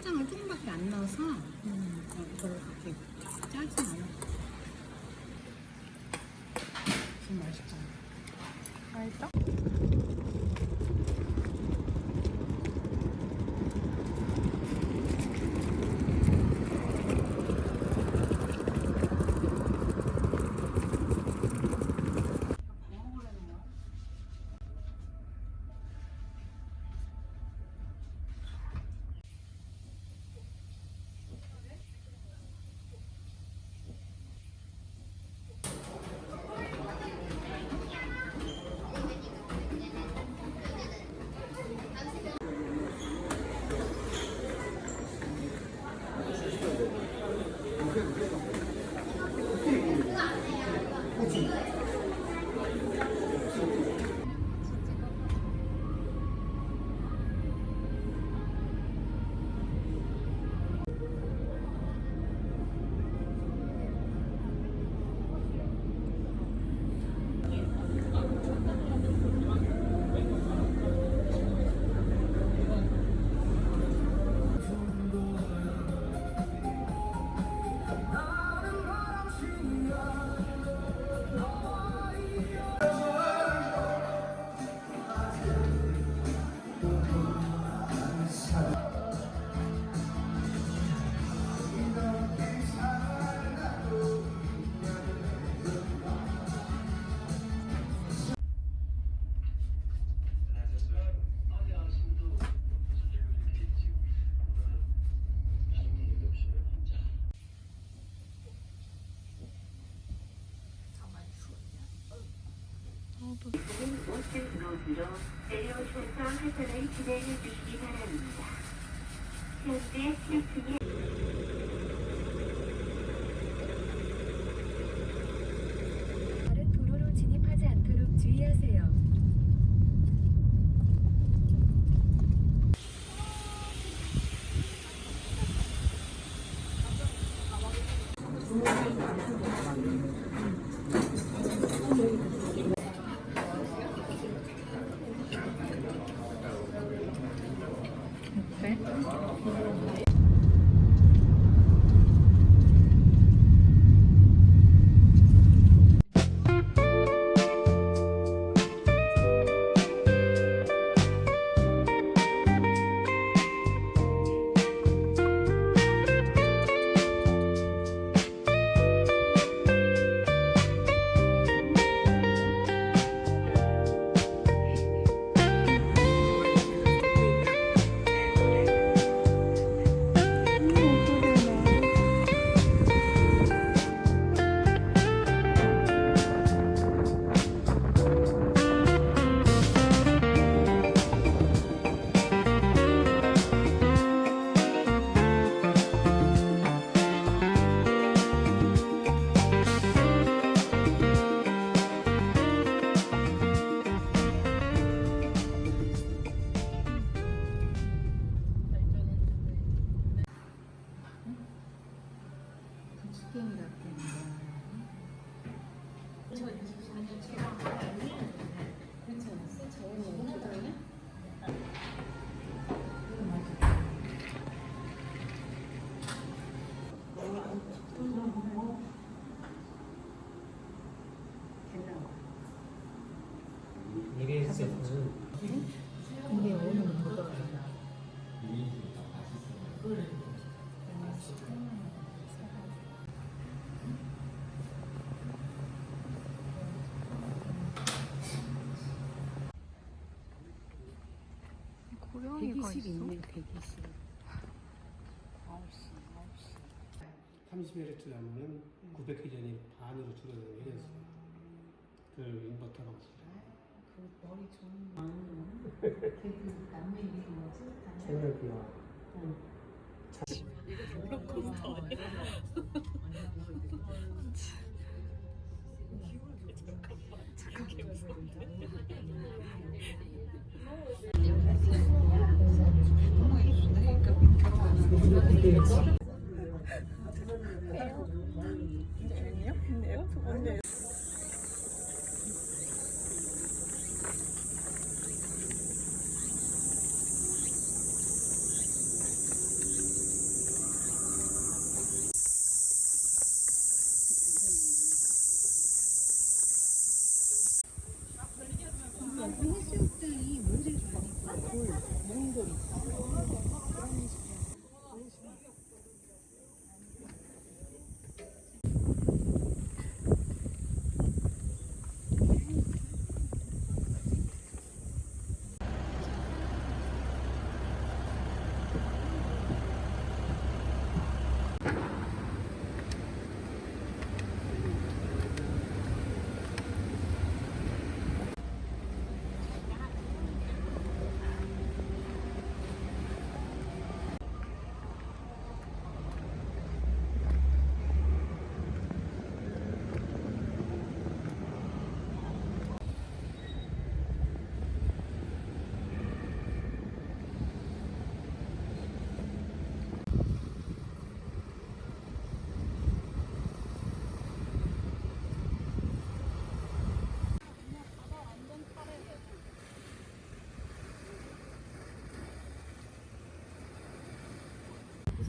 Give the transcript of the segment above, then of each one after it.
짜장을 조금밖에 안 넣어서 이걸 그렇게 짜지 않아. 지금 맛있잖아. 맛있어? 곳으로 내려오셔서 하선을 진행해 주시기 바랍니다. 현재 7층에 다른 도로로 진입하지 않도록 주의하세요. 어때? 괜찮았어? 저는 그다음에 이래서는 근데 오늘 더 고양이가 대기실 있어? 있네, 대기실. 9시. 30Hz라면 900회전이 반으로 줄어드는 게 됐어요. 그 인버터 방식. 그 머리 좋은 걔그 남매 이름 뭐지? 채널비와 해수욕장이 모래도 아니고 돌, 몽돌 있어.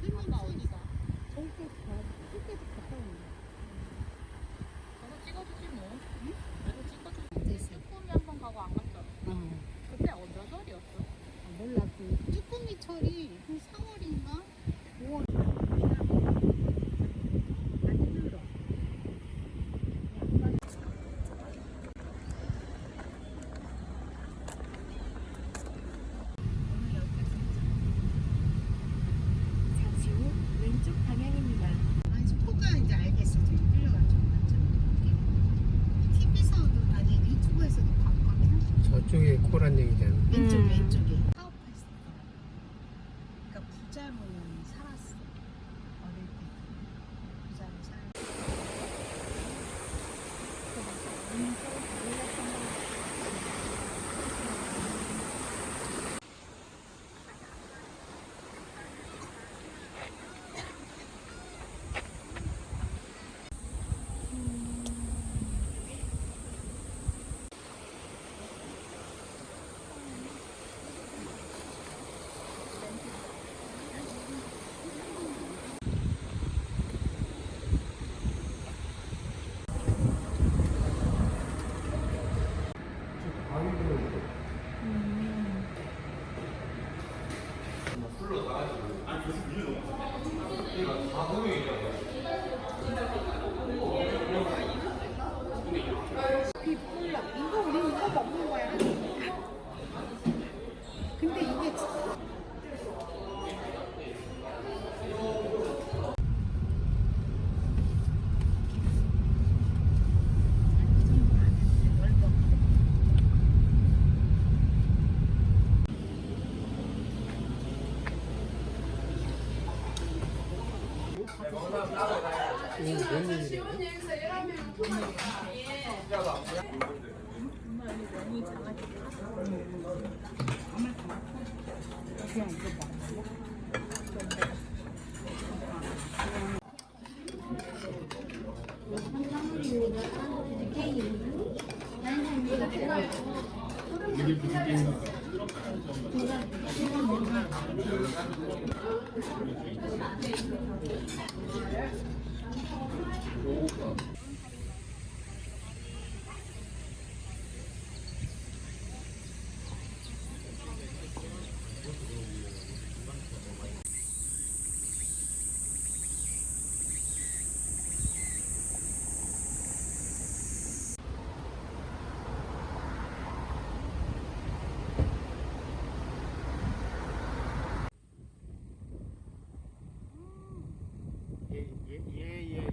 세모나 어디가? 저기도 가까운데. 가서 찍어주지 뭐. 응? 가서 찍어주지. 됐어. 쭈꾸미 한 번 가고 안 갔잖아. 그때 몇 월이었어? 몰라. 그 쭈꾸미 철이 한 4월인가? 5월. 안 힘들어. 잠시 후 왼쪽 방향입니다. 아니, 속도가 이제 알겠어. 저기 끌려가지고 완전. TV에서도 아니 유튜브에서도 봤거든. 저쪽에 코란 얘기잖아. 왼쪽에 사업했어. 그러니까 부자로는 살았어. 어릴 때 부자로 살았어. 비불락 이거 우리 이거 먹는 거야. 근데 이게 뭔 얘기야? 그냥 이거 먹어. 게임.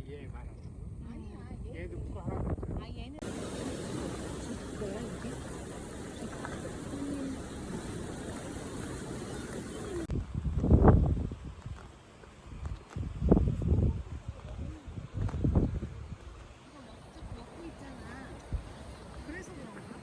얘 말하는 거. 아니야. 얘도 그거 하나 더. 아 얘는 먹고 있잖아. 그래서 그런가?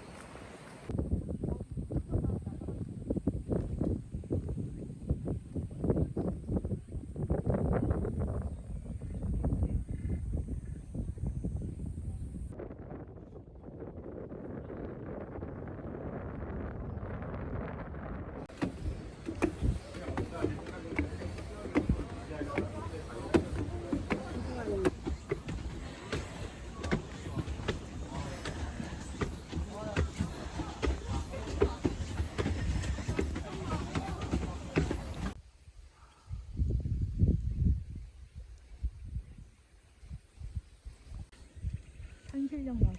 한실령 나.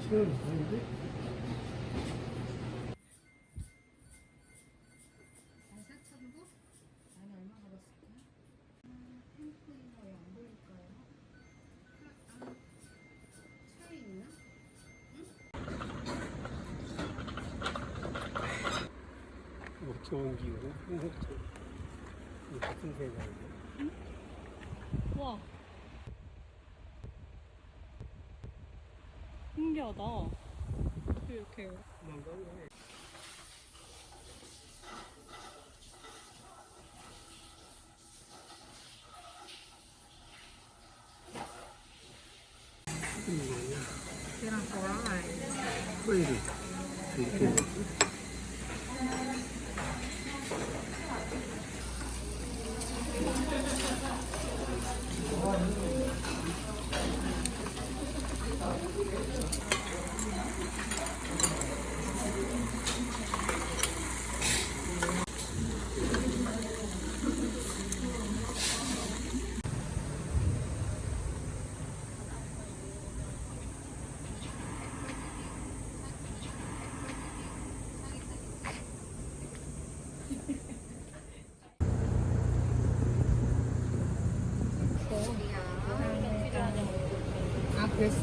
시간이 많은데? 안사천국? 안에 얼마 걸었을까? 펜프이가 왜 안 보일까요? 차에 있나? 뭐 좋은 기운, 행복적. 같은 세상인데. 와. 신기하다. 이렇게. 난감해. 걔랑 좋아해. 코일이 이렇게 아 그랬어?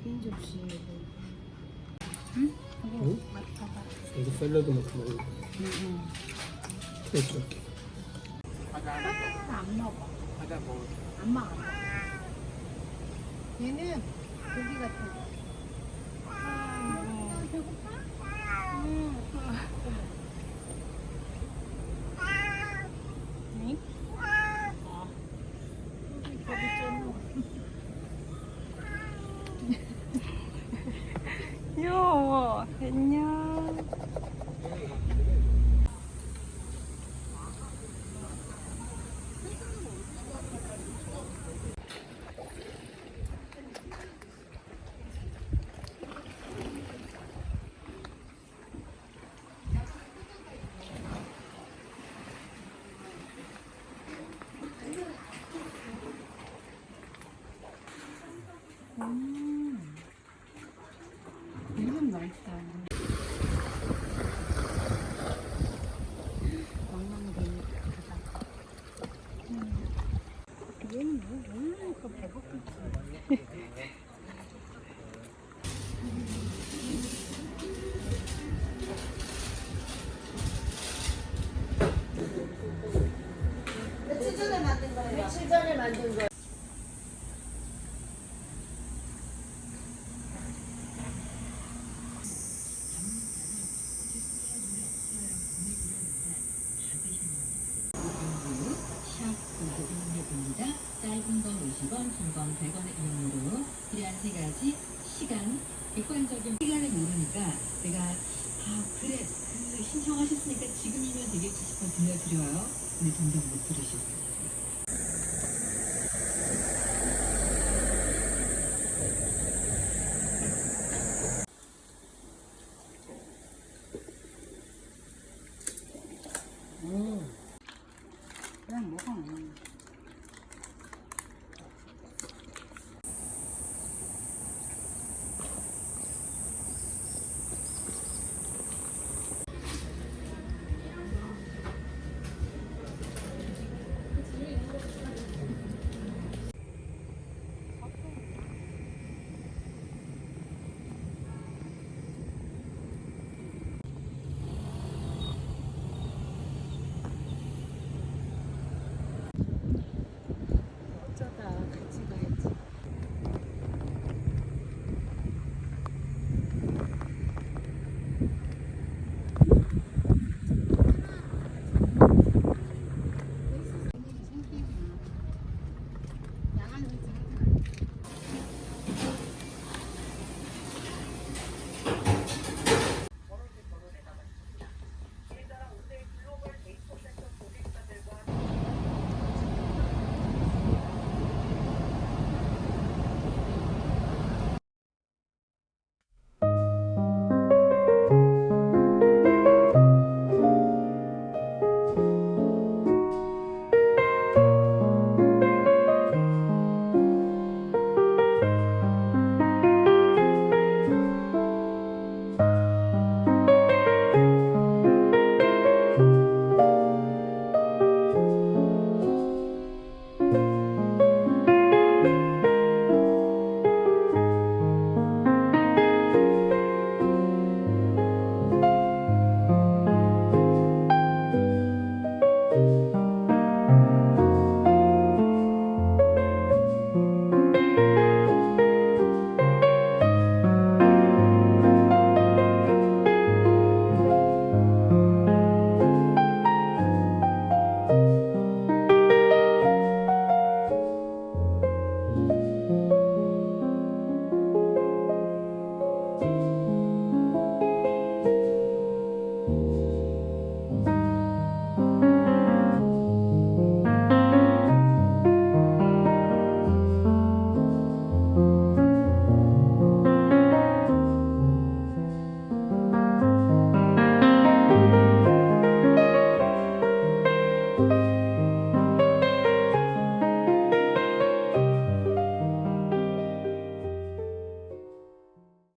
빈 접시. 응? 맡아봐. 이거 샐러드 먹고 먹는 거. 응. 그렇죠. 이렇게. 안 먹어. 하다 먹을 안 먹어. 얘는 고기 같은 거. 배고파? 응? 귀여워. 안녕. 이건 맛있다. 왕왕개미 바다. 얘는 뭐 올라니까 배고프지. 며칠 전에 만든 거야. 입니다. 짧은 건 50원, 긴 건 100원의 이용료로 필요한 세 가지 시간, 객관적인 시간을 모르니까 내가 그래 신청하셨으니까 지금이면 되겠지 싶어 들려드려요. 근데 점점 못 들으시고